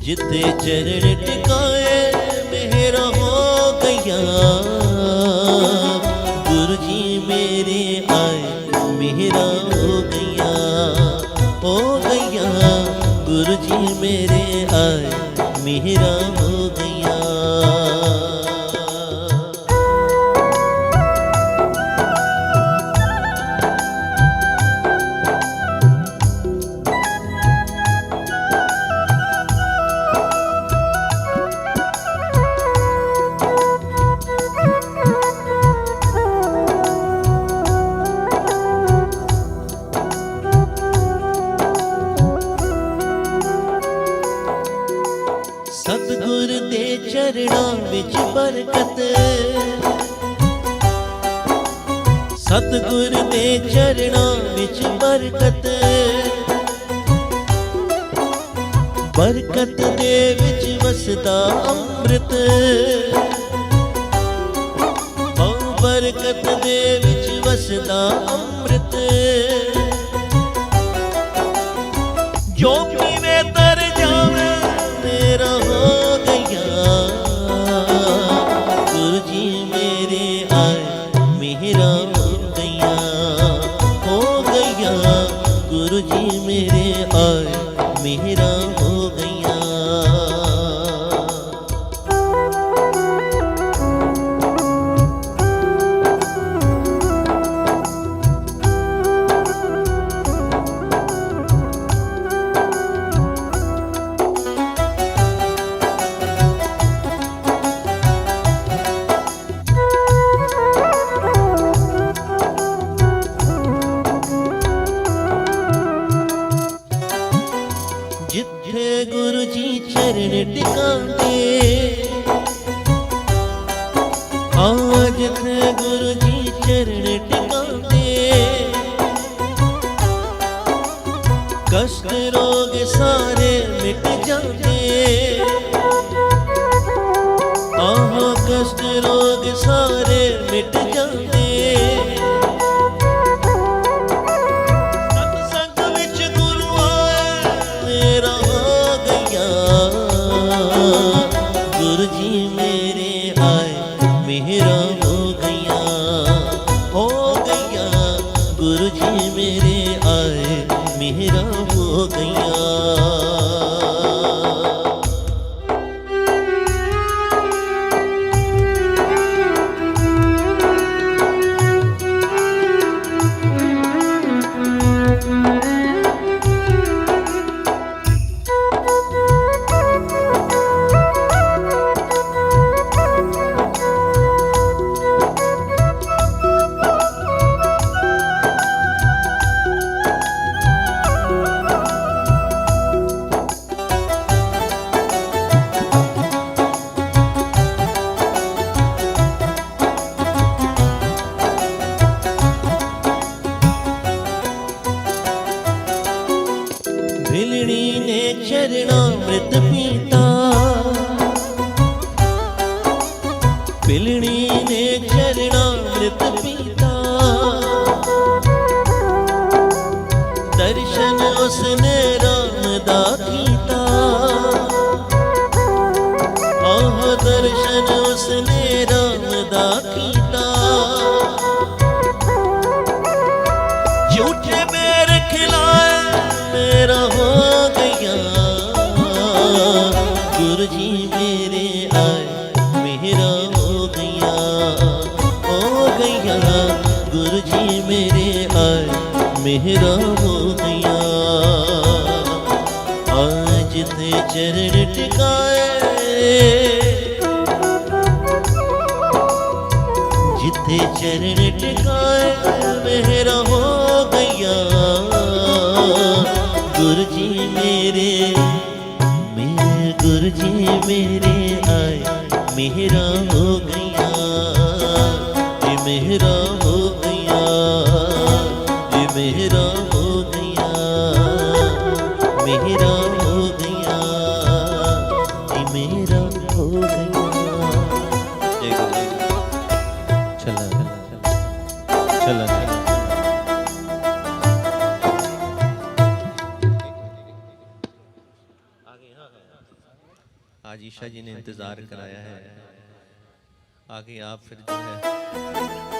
जिथे चरण टिकाए मेरा हो गया। गुरु जी मेरे आए मेरा हो गया, हो गया। गुरु जी मेरे आए मेरा हो गया। सतगुर दे चरणां विच बरकत, सतगुर दे चरणां विच बरकत, बरकत दे विच वसदा अमृत। बरकत दे विच वसदा अमृत। जो पीवे तर जावे मेरा हो गया। गुरु जी मेरे आए मेरा हो गया, हो गया। गुरु जी मेरे आए मेरा हो गया। जिथे गुरु जी चरण टिकांदे, जिथे गुरु जी चरण टिकांदे, कष्ट रोग सारे मिट जाते। कष्ट रोग सारे मिट जाते। सत्संग विच गुरु आए मेरा हो गया। गुरु जी मेरे आए मेरा हो गया, हो गया। गुरु जी मेरे आए मेरा हो गया। भिलनी ने चरणामृत पीता, भिलनी ने चरणामृत पीता। दर्शन उसने राम दा कीता। दर्शन उसने राम दा कीता। झूठे मेरे खिलाए मेरा हो गया। गुरु जी मेरे आए मेरा हो गया, हो गया। गुरु जी मेरे आए मेरा हो गया। आज थे चरण टिकाए, जिथे चरण टिकाए मेरा हो गया। गुरु जी मेरे गुरु जी मेरे आए मेरा हो गया। ये मेरा हो गया, ये मेरा हो गया, मेरा हो गया, ये मेरा हो गया। चला चला चला। आगे हाँ आज ईशा जी ने इंतज़ार कराया है, आगे आप फिर जो है